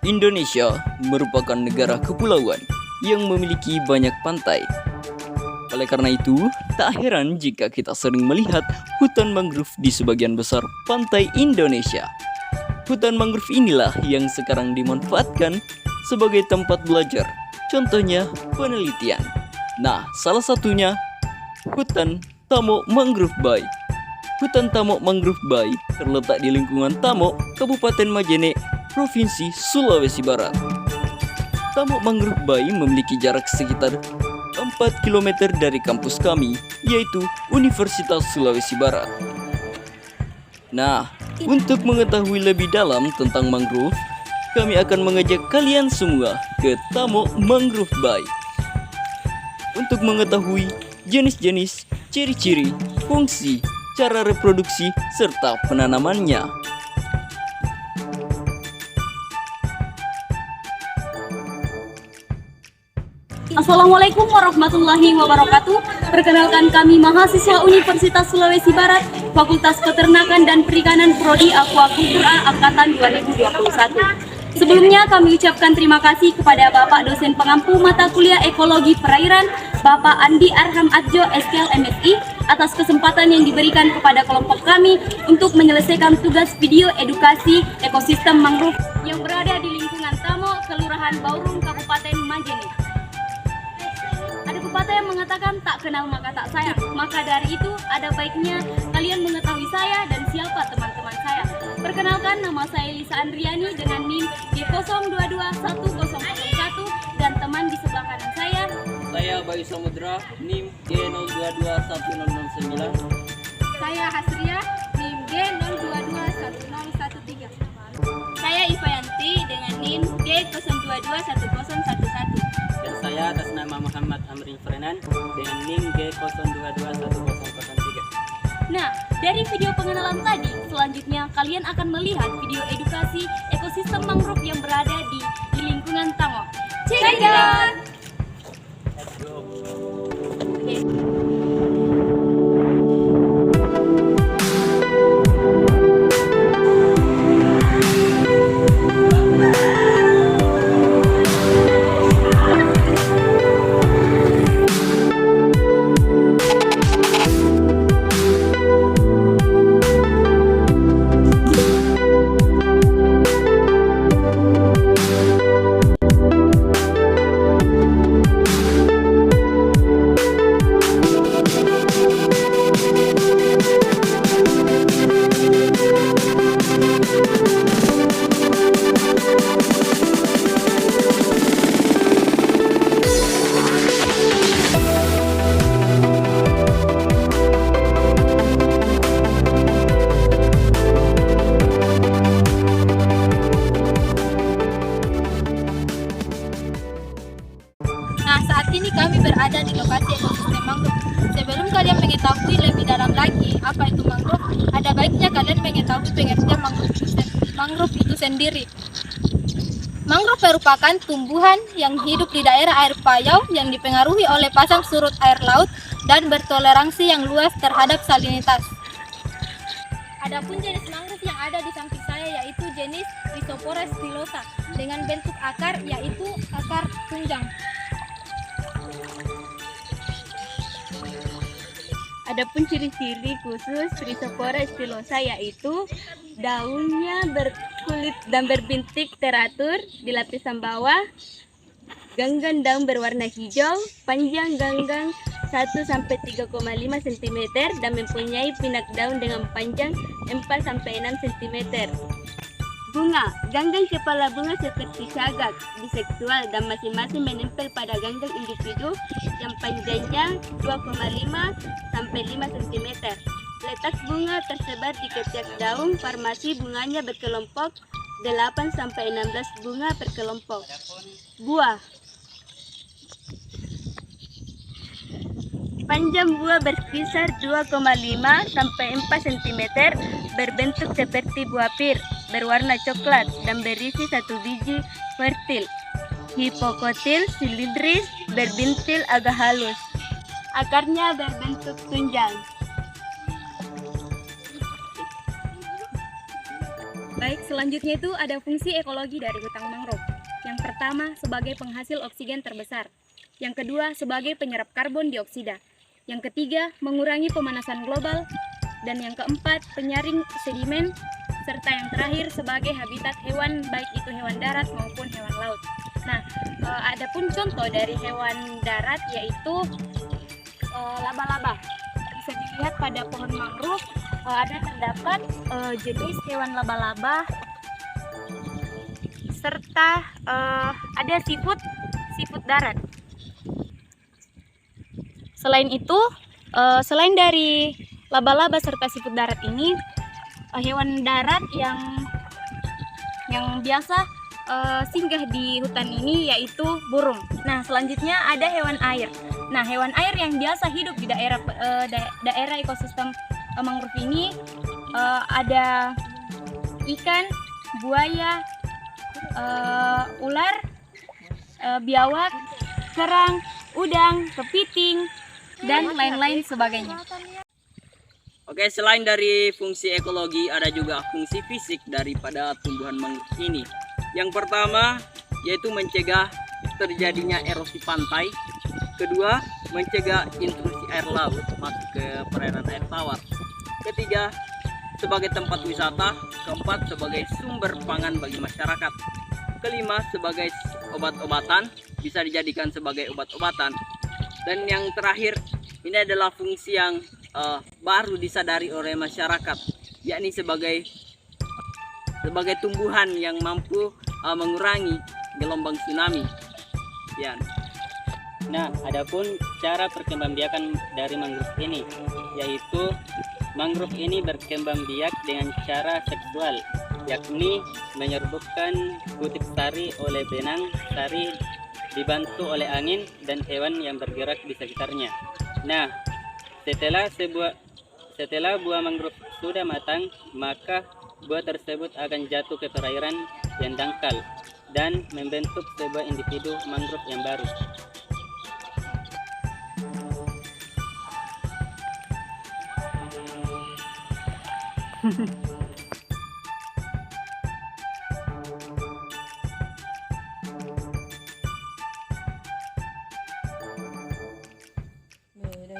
Indonesia merupakan negara kepulauan yang memiliki banyak pantai. Oleh karena itu, tak heran jika kita sering melihat hutan mangrove di sebagian besar pantai Indonesia. Hutan mangrove inilah yang sekarang dimanfaatkan sebagai tempat belajar, contohnya penelitian. Nah, salah satunya hutan Tamok Mangrove Bay. Hutan Tamok Mangrove Bay terletak di lingkungan Tamok, Kabupaten Majene, Provinsi Sulawesi Barat. Tamok Mangrove Bay memiliki jarak sekitar 4 km dari kampus kami, yaitu Universitas Sulawesi Barat. Nah, untuk mengetahui lebih dalam tentang mangrove, kami akan mengajak kalian semua ke Tamok Mangrove Bay untuk mengetahui jenis-jenis, ciri-ciri, fungsi, cara reproduksi, serta penanamannya. Assalamualaikum warahmatullahi wabarakatuh. Perkenalkan, kami mahasiswa Universitas Sulawesi Barat, Fakultas Peternakan dan Perikanan Prodi Aquacultura Angkatan 2021. Sebelumnya kami ucapkan terima kasih kepada Bapak dosen pengampu mata kuliah Ekologi Perairan, Bapak Andi Arham Adjo SKL MSI, atas kesempatan yang diberikan kepada kelompok kami untuk menyelesaikan tugas video edukasi ekosistem mangrove yang berada di lingkungan Tamok, Kelurahan Baurung, Kabupaten Majene. Ada pepatah yang mengatakan tak kenal maka tak sayang. Maka dari itu ada baiknya kalian mengetahui saya dan siapa teman-teman saya. Perkenalkan, nama saya Lisa Andriani dengan NIM G022101 dan teman di sebelah kanan saya Bayu Samudra, NIM G022109. Saya Hasria, NIM G022113. Saya Ivayanti dengan NIM G022111. Dan saya atas nama Muhammad Amri Frenan dengan NIM G02210003. Nah, dari video pengenalan tadi, selanjutnya kalian akan melihat video edukasi ekosistem mangrove yang berada di lingkungan Tamok. Check it out! Nah, saat ini kami berada di lokasi ekosistem mangrove. Sebelum kalian mengetahui lebih dalam lagi apa itu mangrove, ada baiknya kalian mengetahui pengertian mangrove itu sendiri. Mangrove merupakan tumbuhan yang hidup di daerah air payau yang dipengaruhi oleh pasang surut air laut dan bertoleransi yang luas terhadap salinitas. Adapun jenis mangrove yang ada di samping saya yaitu jenis Rhizophora stylosa dengan bentuk akar yaitu akar tunjang. Adapun ciri-ciri khusus Rhizophora stylosa yaitu daunnya berkulit dan berbintik teratur di lapisan bawah, ganggang daun berwarna hijau, panjang ganggang 1-3,5 cm dan mempunyai pinak daun dengan panjang 4-6 cm. Bunga, ganggang kepala bunga seperti sagak, biseksual dan masing-masing menempel pada ganggang individu yang panjangnya 2,5-5 cm. Letak bunga tersebar di ketiak daun, formasi bunganya berkelompok 8-16 bunga per kelompok. Buah, panjang buah berkisar 2,5-4 cm, berbentuk seperti buah pir, berwarna coklat dan berisi 1 biji fertil. Hipokotil silindris, berbintil agak halus. Akarnya berbentuk tunjang. Baik, selanjutnya itu ada fungsi ekologi dari hutan mangrove. Yang pertama, sebagai penghasil oksigen terbesar. Yang kedua, sebagai penyerap karbon dioksida. Yang ketiga, mengurangi pemanasan global. Dan yang keempat, penyaring sedimen. Serta yang terakhir, sebagai habitat hewan, baik itu hewan darat maupun hewan laut. Nah, adapun contoh dari hewan darat yaitu laba-laba. Bisa dilihat pada pohon mangrove ada terdapat jenis hewan laba-laba serta ada siput darat. Selain itu, selain dari laba-laba serta siput darat ini, hewan darat yang biasa singgah di hutan ini yaitu burung. Nah, selanjutnya ada hewan air. Nah, hewan air yang biasa hidup di daerah ekosistem mangrove ini ada ikan, buaya, ular, biawak, kerang, udang, kepiting, dan lain-lain sebagainya. Oke, selain dari fungsi ekologi, ada juga fungsi fisik daripada tumbuhan mangrove ini. Yang pertama, yaitu mencegah terjadinya erosi pantai. Kedua, mencegah intrusi air laut masuk ke perairan air tawar. Ketiga, sebagai tempat wisata. Keempat, sebagai sumber pangan bagi masyarakat. Kelima, sebagai obat-obatan, bisa dijadikan sebagai obat-obatan. Dan yang terakhir, ini adalah fungsi yang baru disadari oleh masyarakat, yakni sebagai tumbuhan yang mampu mengurangi gelombang tsunami. Ya. Nah, adapun cara perkembangbiakan dari mangrove ini, yaitu mangrove ini berkembang biak dengan cara seksual, yakni menyerbukan kutip sari oleh benang sari dibantu oleh angin dan hewan yang bergerak di sekitarnya. Nah, setelah buah mangrove sudah matang, maka buah tersebut akan jatuh ke perairan yang dangkal dan membentuk sebuah individu mangrove yang baru.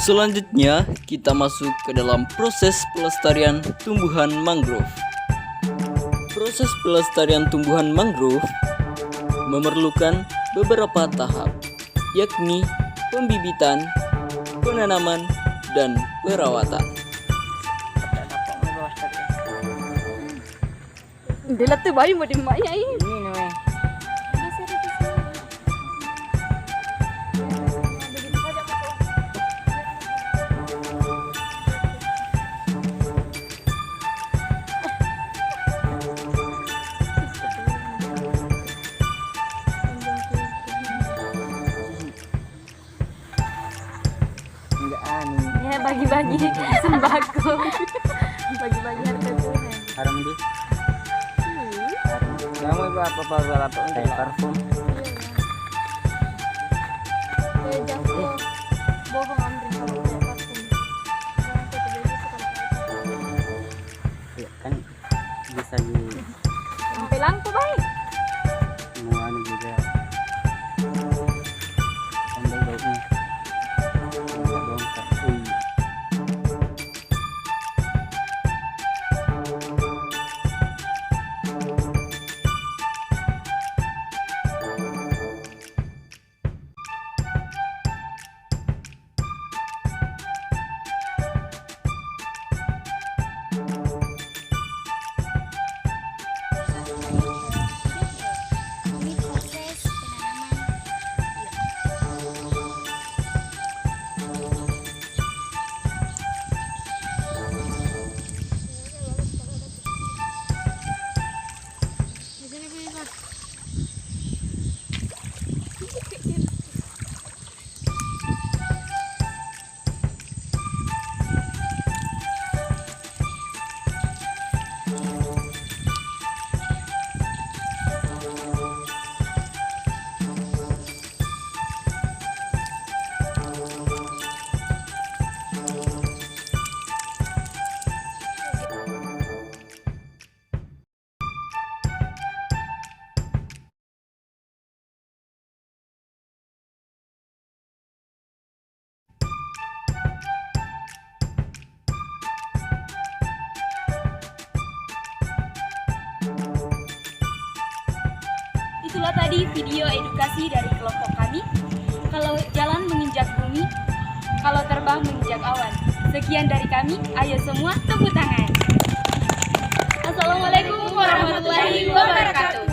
Selanjutnya, kita masuk ke dalam proses pelestarian tumbuhan mangrove. Proses pelestarian tumbuhan mangrove memerlukan beberapa tahap, yakni pembibitan, penanaman, dan perawatan. Dila tuh bayi mau dimana ini? Ya bagi-bagi sembako, bagi-bagi harga Tuhan. Harum di. Kamu ibu apa kayak parfum? Bohong ambil kalau kayak parfum. Ya, kan bisa di Sampai langka baik. mau anu juga. Ambil baunya. Enggak bongkar. Itulah tadi video edukasi dari kelompok kami. Kalau jalan menginjak bumi, kalau terbang menginjak awan. Sekian dari kami, ayo semua tepuk tangan. Assalamualaikum warahmatullahi wabarakatuh.